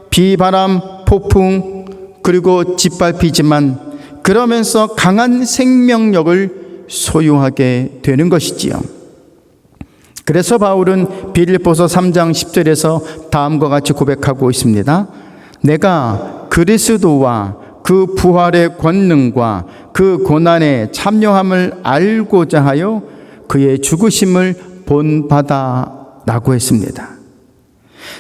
비바람, 폭풍, 그리고 짓밟히지만 그러면서 강한 생명력을 소유하게 되는 것이지요. 그래서 바울은 빌립보서 3장 10절에서 다음과 같이 고백하고 있습니다. 내가 그리스도와 그 부활의 권능과 그 고난의 참여함을 알고자 하여 그의 죽으심을 본받아라고 했습니다.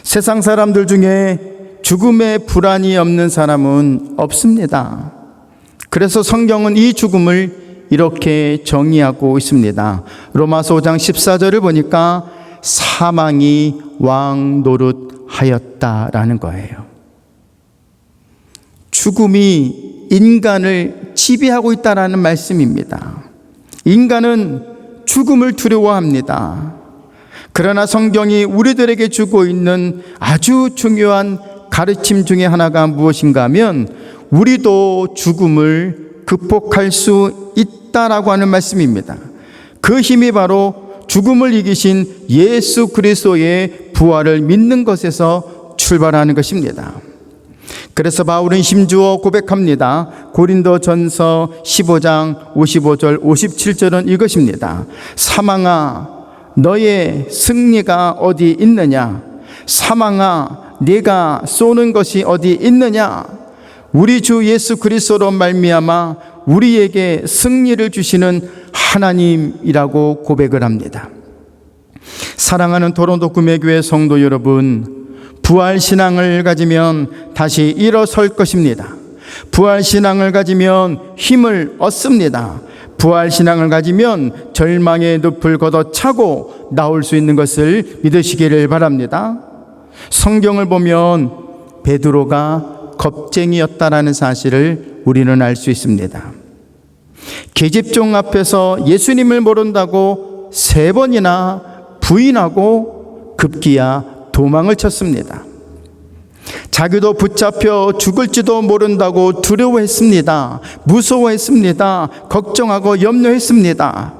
세상 사람들 중에 죽음의 불안이 없는 사람은 없습니다. 그래서 성경은 이 죽음을 이렇게 정의하고 있습니다. 로마서 5장 14절을 보니까 사망이 왕 노릇하였다라는 거예요. 죽음이 인간을 지배하고 있다라는 말씀입니다. 인간은 죽음을 두려워합니다. 그러나 성경이 우리들에게 주고 있는 아주 중요한 가르침 중에 하나가 무엇인가 하면 우리도 죽음을 극복할 수 있다라고 하는 말씀입니다. 그 힘이 바로 죽음을 이기신 예수 그리스도의 부활을 믿는 것에서 출발하는 것입니다. 그래서 바울은 심주어 고백합니다. 고린도전서 15장 55절 57절은 이것입니다. 사망아 너의 승리가 어디 있느냐? 사망아 네가 쏘는 것이 어디 있느냐? 우리 주 예수 그리스도로 말미암아 우리에게 승리를 주시는 하나님이라고 고백을 합니다. 사랑하는 토론토 구매교회 성도 여러분, 부활신앙을 가지면 다시 일어설 것입니다. 부활신앙을 가지면 힘을 얻습니다. 부활신앙을 가지면 절망의 늪을 걷어차고 나올 수 있는 것을 믿으시기를 바랍니다. 성경을 보면 베드로가 겁쟁이였다라는 사실을 우리는 알 수 있습니다. 계집종 앞에서 예수님을 모른다고 3번이나 부인하고 급기야 도망을 쳤습니다. 자기도 붙잡혀 죽을지도 모른다고 두려워했습니다. 무서워했습니다. 걱정하고 염려했습니다.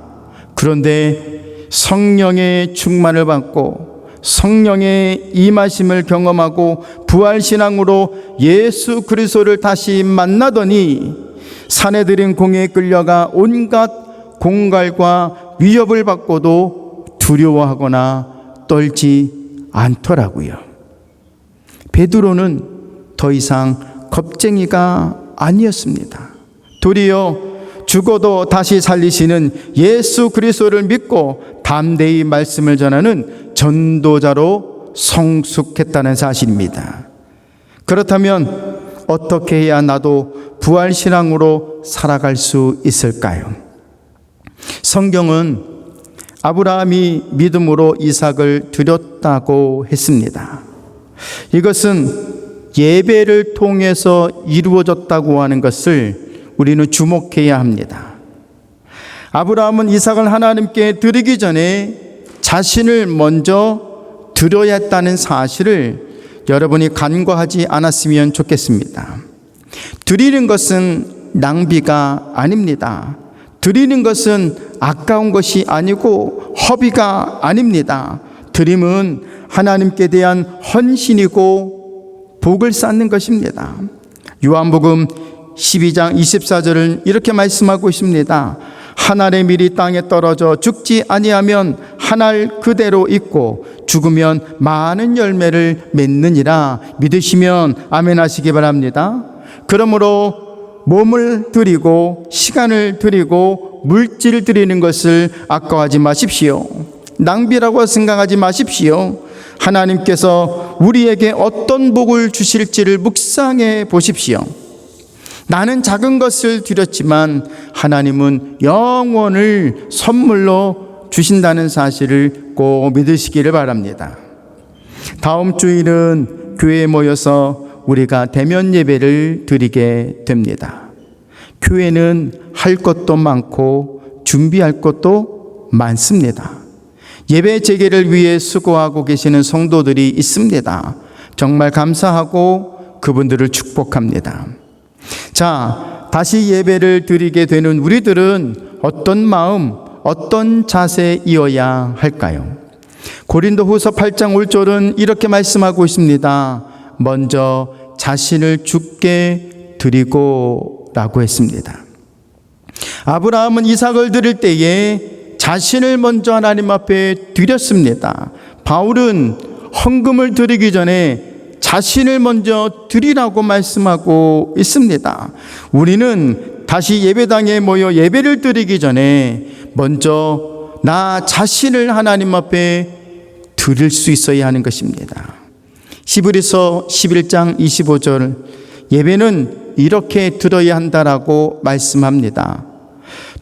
그런데 성령의 충만을 받고 성령의 임하심을 경험하고 부활신앙으로 예수 그리스도를 다시 만나더니 사내들인 공에 끌려가 온갖 공갈과 위협을 받고도 두려워하거나 떨지 않더라고요. 베드로는 더 이상 겁쟁이가 아니었습니다. 도리어 죽어도 다시 살리시는 예수 그리스도를 믿고 담대히 말씀을 전하는 전도자로 성숙했다는 사실입니다. 그렇다면 어떻게 해야 나도 부활신앙으로 살아갈 수 있을까요? 성경은 아브라함이 믿음으로 이삭을 드렸다고 했습니다. 이것은 예배를 통해서 이루어졌다고 하는 것을 우리는 주목해야 합니다. 아브라함은 이삭을 하나님께 드리기 전에 자신을 먼저 드려야 했다는 사실을 여러분이 간과하지 않았으면 좋겠습니다. 드리는 것은 낭비가 아닙니다. 드리는 것은 아까운 것이 아니고 허비가 아닙니다. 드림은 하나님께 대한 헌신이고 복을 쌓는 것입니다. 요한복음 12장 24절은 이렇게 말씀하고 있습니다. 한 알의 밀이 땅에 떨어져 죽지 아니하면 한 알 그대로 있고 죽으면 많은 열매를 맺느니라. 믿으시면 아멘 하시기 바랍니다. 그러므로 몸을 드리고 시간을 드리고 물질을 드리는 것을 아까워하지 마십시오. 낭비라고 생각하지 마십시오. 하나님께서 우리에게 어떤 복을 주실지를 묵상해 보십시오. 나는 작은 것을 드렸지만 하나님은 영원을 선물로 주신다는 사실을 꼭 믿으시기를 바랍니다. 다음 주일은 교회에 모여서 우리가 대면 예배를 드리게 됩니다. 교회는 할 것도 많고 준비할 것도 많습니다. 예배 재개를 위해 수고하고 계시는 성도들이 있습니다. 정말 감사하고 그분들을 축복합니다. 자, 다시 예배를 드리게 되는 우리들은 어떤 마음, 어떤 자세이어야 할까요? 고린도후서 8장 5절은 이렇게 말씀하고 있습니다. 먼저 자신을 주께 드리고 라고 했습니다. 아브라함은 이삭을 드릴 때에 자신을 먼저 하나님 앞에 드렸습니다. 바울은 헌금을 드리기 전에 자신을 먼저 드리라고 말씀하고 있습니다. 우리는 다시 예배당에 모여 예배를 드리기 전에 먼저 나 자신을 하나님 앞에 드릴 수 있어야 하는 것입니다. 히브리서 11장 25절, 예배는 이렇게 드려야 한다라고 말씀합니다.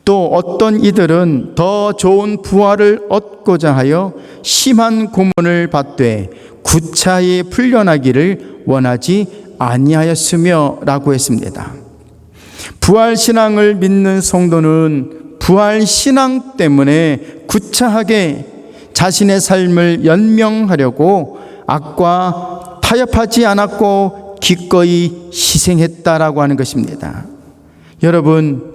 또 어떤 이들은 더 좋은 부활을 얻고자 하여 심한 고문을 받되 구차히 풀려나기를 원하지 아니하였으며 라고 했습니다. 부활신앙을 믿는 성도는 부활신앙 때문에 구차하게 자신의 삶을 연명하려고 악과 타협하지 않았고 기꺼이 희생했다라고 하는 것입니다. 여러분,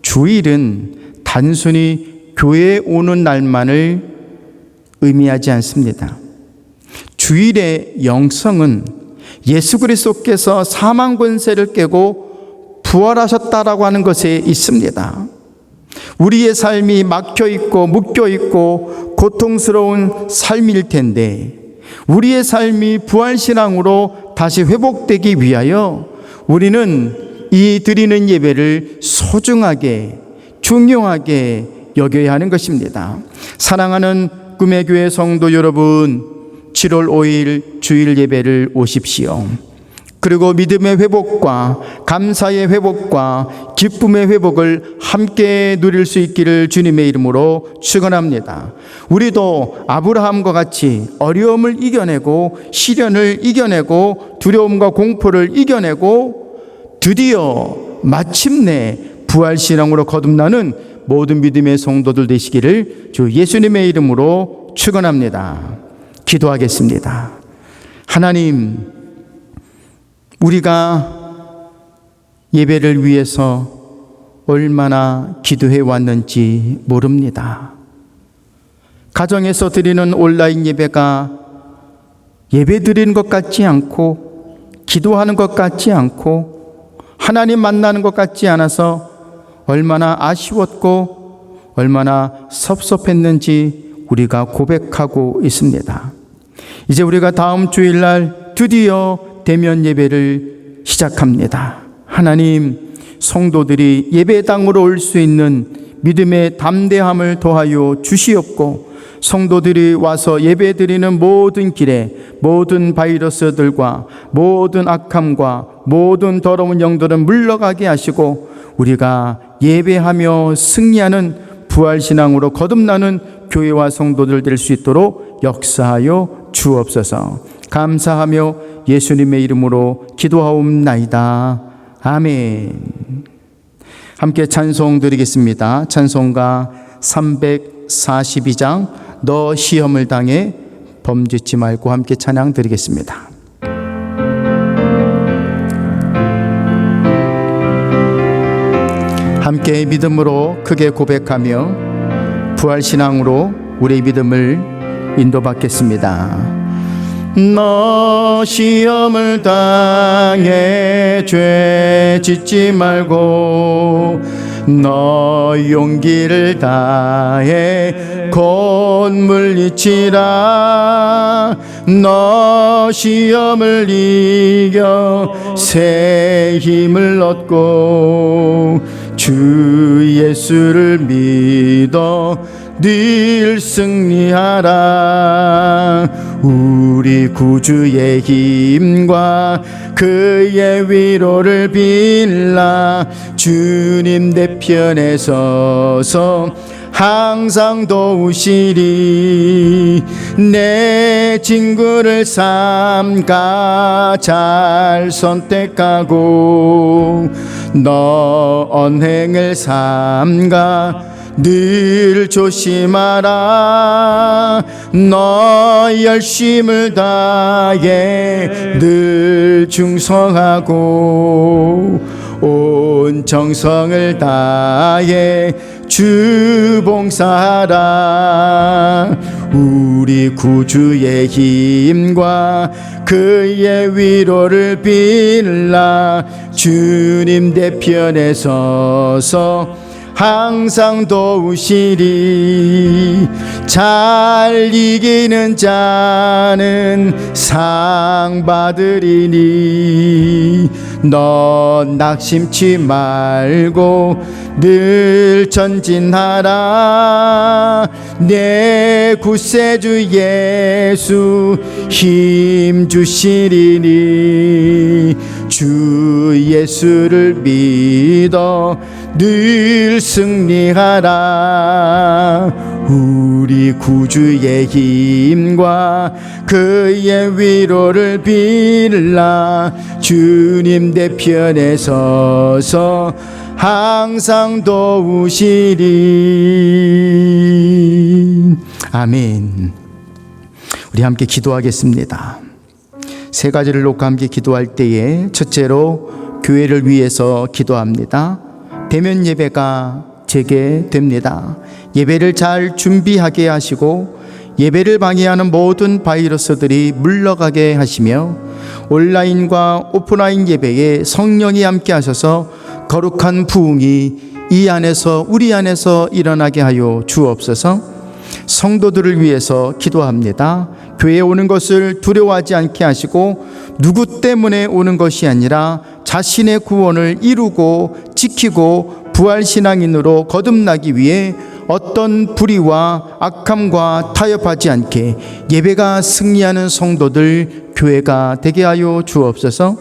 주일은 단순히 교회에 오는 날만을 의미하지 않습니다. 주일의 영성은 예수 그리스도께서 사망 권세를 깨고 부활하셨다라고 하는 것에 있습니다. 우리의 삶이 막혀 있고 묶여 있고 고통스러운 삶일 텐데 우리의 삶이 부활신앙으로 다시 회복되기 위하여 우리는 이 드리는 예배를 소중하게 중요하게 여겨야 하는 것입니다. 사랑하는 꿈의 교회 성도 여러분, 7월 5일 주일 예배를 오십시오. 그리고 믿음의 회복과 감사의 회복과 기쁨의 회복을 함께 누릴 수 있기를 주님의 이름으로 축원합니다. 우리도 아브라함과 같이 어려움을 이겨내고 시련을 이겨내고 두려움과 공포를 이겨내고 드디어 마침내 부활신앙으로 거듭나는 모든 믿음의 성도들 되시기를 주 예수님의 이름으로 축원합니다. 기도하겠습니다. 하나님, 우리가 예배를 위해서 얼마나 기도해 왔는지 모릅니다. 가정에서 드리는 온라인 예배가 예배 드리는 것 같지 않고 기도하는 것 같지 않고 하나님 만나는 것 같지 않아서 얼마나 아쉬웠고 얼마나 섭섭했는지 우리가 고백하고 있습니다. 이제 우리가 다음 주일날 드디어 대면 예배를 시작합니다. 하나님, 성도들이 예배당으로 올 수 있는 믿음의 담대함을 더하여 주시옵고 성도들이 와서 예배드리는 모든 길에 모든 바이러스들과 모든 악함과 모든 더러운 영들은 물러가게 하시고 우리가 예배하며 승리하는 부활신앙으로 거듭나는 교회와 성도들 될 수 있도록 역사하여 주옵소서. 감사하며 예수님의 이름으로 기도하옵나이다. 아멘. 함께 찬송 드리겠습니다. 찬송가 342장 너 시험을 당해 범죄치 말고 함께 찬양 드리겠습니다. 함께 믿음으로 크게 고백하며 부활신앙으로 우리의 믿음을 인도받겠습니다. 너 시험을 당해 죄 짓지 말고 너 용기를 다해 곧 물리치라. 너 시험을 이겨 새 힘을 얻고 주 예수를 믿어 늘 승리하라. 우리 구주의 힘과 그의 위로를 빌라. 주님 내 편에 서서 항상 도우시리. 내 친구를 삼가 잘 선택하고 너 언행을 삼가 늘 조심하라. 너 열심을 다해 늘 충성하고 온 정성을 다해 주 봉사하라. 우리 구주의 힘과 그의 위로를 빌라. 주님 내 편에 서서 항상 도우시리. 잘 이기는 자는 상 받으리니 너 낙심치 말고 늘 전진하라. 내 구세주 예수 힘 주시리니 주 예수를 믿어 늘 승리하라. 우리 구주의 힘과 그의 위로를 빌라. 주님 내 편에 서서 항상 도우시리. 아멘. 우리 함께 기도하겠습니다. 세 가지를 놓고 함께 기도할 때에 첫째로 교회를 위해서 기도합니다. 대면 예배가 재개됩니다. 예배를 잘 준비하게 하시고 예배를 방해하는 모든 바이러스들이 물러가게 하시며 온라인과 오프라인 예배에 성령이 함께 하셔서 거룩한 부흥이 이 안에서 우리 안에서 일어나게 하여 주옵소서. 성도들을 위해서 기도합니다. 교회에 오는 것을 두려워하지 않게 하시고 누구 때문에 오는 것이 아니라 자신의 구원을 이루고 지키고 부활신앙인으로 거듭나기 위해 어떤 불의와 악함과 타협하지 않게 예배가 승리하는 성도들 교회가 되게 하여 주옵소서.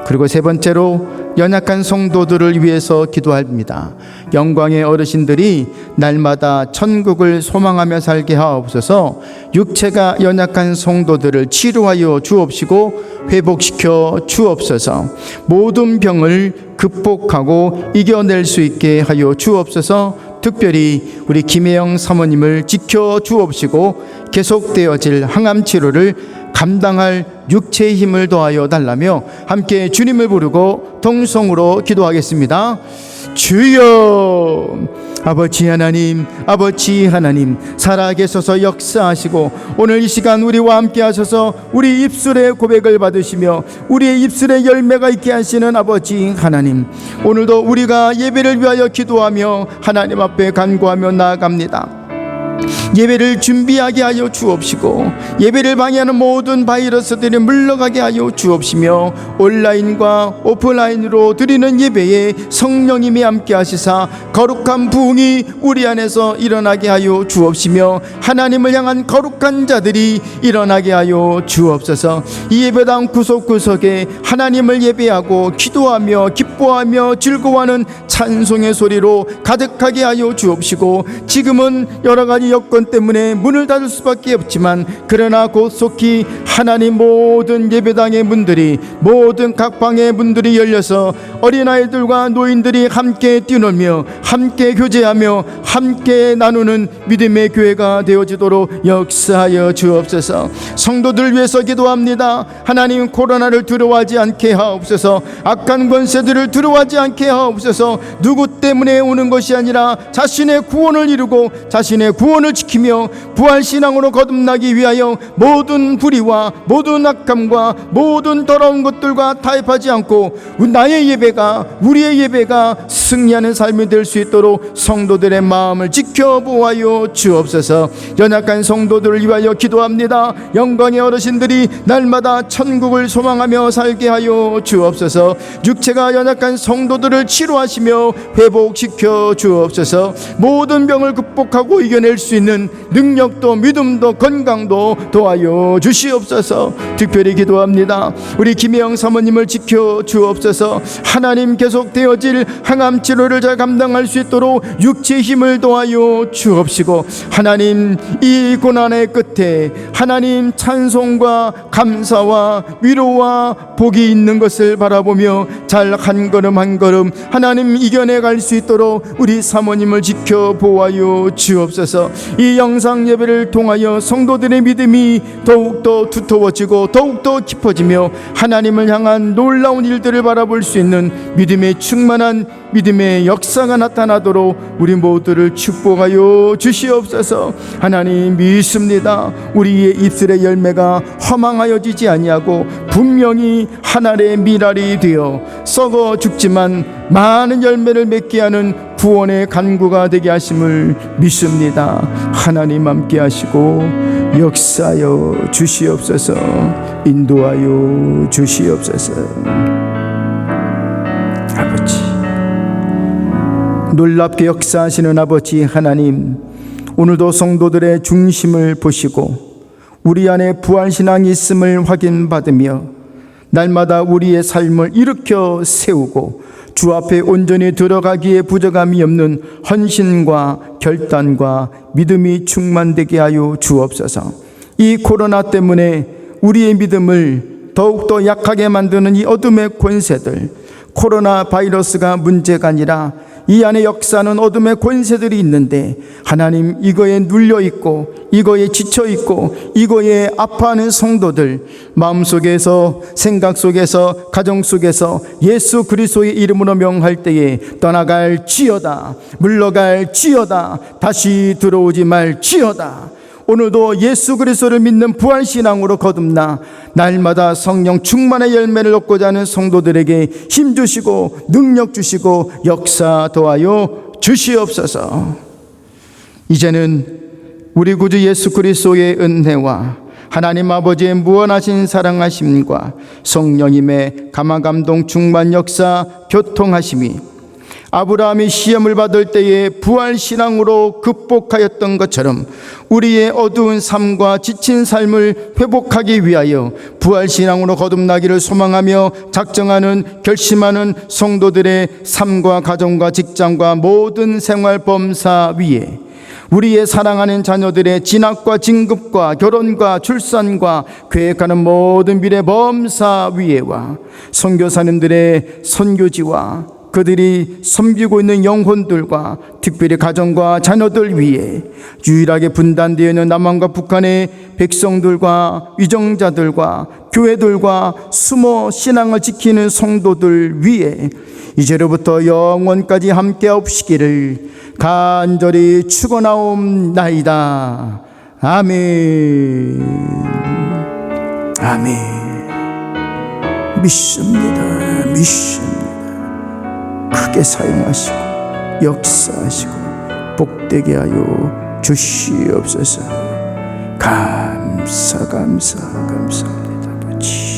그리고 세 번째로 연약한 성도들을 위해서 기도합니다. 영광의 어르신들이 날마다 천국을 소망하며 살게 하옵소서. 육체가 연약한 성도들을 치료하여 주옵시고 회복시켜 주옵소서. 모든 병을 극복하고 이겨낼 수 있게 하여 주옵소서. 특별히 우리 김혜영 사모님을 지켜 주옵시고 계속되어질 항암 치료를 감당할 육체의 힘을 더하여 달라며 함께 주님을 부르고 동성으로 기도하겠습니다. 주여, 아버지 하나님, 아버지 하나님, 살아계셔서 역사하시고 오늘 이 시간 우리와 함께 하셔서 우리 입술의 고백을 받으시며 우리의 입술의 열매가 있게 하시는 아버지 하나님, 오늘도 우리가 예배를 위하여 기도하며 하나님 앞에 간구하며 나아갑니다. 예배를 준비하게 하여 주옵시고 예배를 방해하는 모든 바이러스들이 물러가게 하여 주옵시며 온라인과 오프라인으로 드리는 예배에 성령님이 함께 하시사 거룩한 부흥이 우리 안에서 일어나게 하여 주옵시며 하나님을 향한 거룩한 자들이 일어나게 하여 주옵소서. 이 예배당 구석구석에 하나님을 예배하고 기도하며 기뻐하며 즐거워하는 찬송의 소리로 가득하게 하여 주옵시고 지금은 여러 가지 여건 때문에 문을 닫을 수밖에 없지만 그러나 곧속히 하나님 모든 예배당의 문들이 모든 각 방의 문들이 열려서 어린아이들과 노인들이 함께 뛰놀며 함께 교제하며 함께 나누는 믿음의 교회가 되어지도록 역사하여 주옵소서. 성도들 위해서 기도합니다. 하나님, 코로나를 두려워하지 않게 하옵소서. 악한 권세들을 두려워하지 않게 하옵소서. 누구 때문에 오는 것이 아니라 자신의 구원을 이루고 자신의 구원 구원을 지키며 부활신앙으로 거듭나기 위하여 모든 불의와 모든 악함과 모든 더러운 것들과 타협하지 않고 나의 예배가, 우리의 예배가 승리하는 삶이 될 수 있도록 성도들의 마음을 지켜보아요 주옵소서. 연약한 성도들을 위하여 기도합니다. 영광의 어르신들이 날마다 천국을 소망하며 살게 하여 주옵소서. 육체가 연약한 성도들을 치료하시며 회복시켜 주옵소서. 모든 병을 극복하고 이겨낼 수 있는 능력도 믿음도 건강도 도와여 주시옵소서. 특별히 기도합니다. 우리 김혜영 사모님을 지켜 주옵소서. 하나님 계속되어질 항암 치료를 잘 감당할 수 있도록 육체의 힘을 도와여 주옵시고, 하나님 이 고난의 끝에 하나님 찬송과 감사와 위로와 복이 있는 것을 바라보며 잘 한 걸음 한 걸음 하나님 이겨내 갈 수 있도록 우리 사모님을 지켜보아요 주옵소서. 이 영상 예배를 통하여 성도들의 믿음이 더욱더 두터워지고 더욱더 깊어지며 하나님을 향한 놀라운 일들을 바라볼 수 있는 믿음의 충만한 믿음의 역사가 나타나도록 우리 모두를 축복하여 주시옵소서. 하나님 믿습니다. 우리의 입술의 열매가 허망하여지지 아니하고 분명히 하늘의 밀알이 되어 썩어 죽지만 많은 열매를 맺게 하는 구원의 간구가 되게 하심을 믿습니다. 하나님 함께 하시고 역사하여 주시옵소서. 인도하여 주시옵소서. 아버지, 놀랍게 역사하시는 아버지 하나님, 오늘도 성도들의 중심을 보시고 우리 안에 부활신앙이 있음을 확인받으며 날마다 우리의 삶을 일으켜 세우고 주 앞에 온전히 들어가기에 부족함이 없는 헌신과 결단과 믿음이 충만되게 하여 주옵소서. 이 코로나 때문에 우리의 믿음을 더욱더 약하게 만드는 이 어둠의 권세들, 코로나 바이러스가 문제가 아니라 이 안에 역사는 어둠의 권세들이 있는데 하나님, 이거에 눌려있고 이거에 지쳐있고 이거에 아파하는 성도들 마음속에서, 생각 속에서, 가정 속에서 예수 그리스도의 이름으로 명할 때에 떠나갈지어다, 물러갈지어다, 다시 들어오지 말지어다. 오늘도 예수 그리스도를 믿는 부활신앙으로 거듭나 날마다 성령 충만의 열매를 얻고자 하는 성도들에게 힘 주시고 능력 주시고 역사 도하여 주시옵소서. 이제는 우리 구주 예수 그리스도의 은혜와 하나님 아버지의 무한하신 사랑하심과 성령님의 감화감동 충만 역사 교통하심이 아브라함이 시험을 받을 때에 부활신앙으로 극복하였던 것처럼 우리의 어두운 삶과 지친 삶을 회복하기 위하여 부활신앙으로 거듭나기를 소망하며 작정하는, 결심하는 성도들의 삶과 가정과 직장과 모든 생활 범사 위에 우리의 사랑하는 자녀들의 진학과 진급과 결혼과 출산과 계획하는 모든 미래 범사 위에와 선교사님들의 선교지와 그들이 섬기고 있는 영혼들과 특별히 가정과 자녀들 위해 유일하게 분단되어 있는 남한과 북한의 백성들과 위정자들과 교회들과 숨어 신앙을 지키는 성도들 위해 이제로부터 영원까지 함께 하옵시기를 간절히 축원하옵나이다. 아멘. 아멘. 믿습니다. 크게 사용하시고 역사하시고 복되게 하여 주시옵소서. 감사합니다 아버지.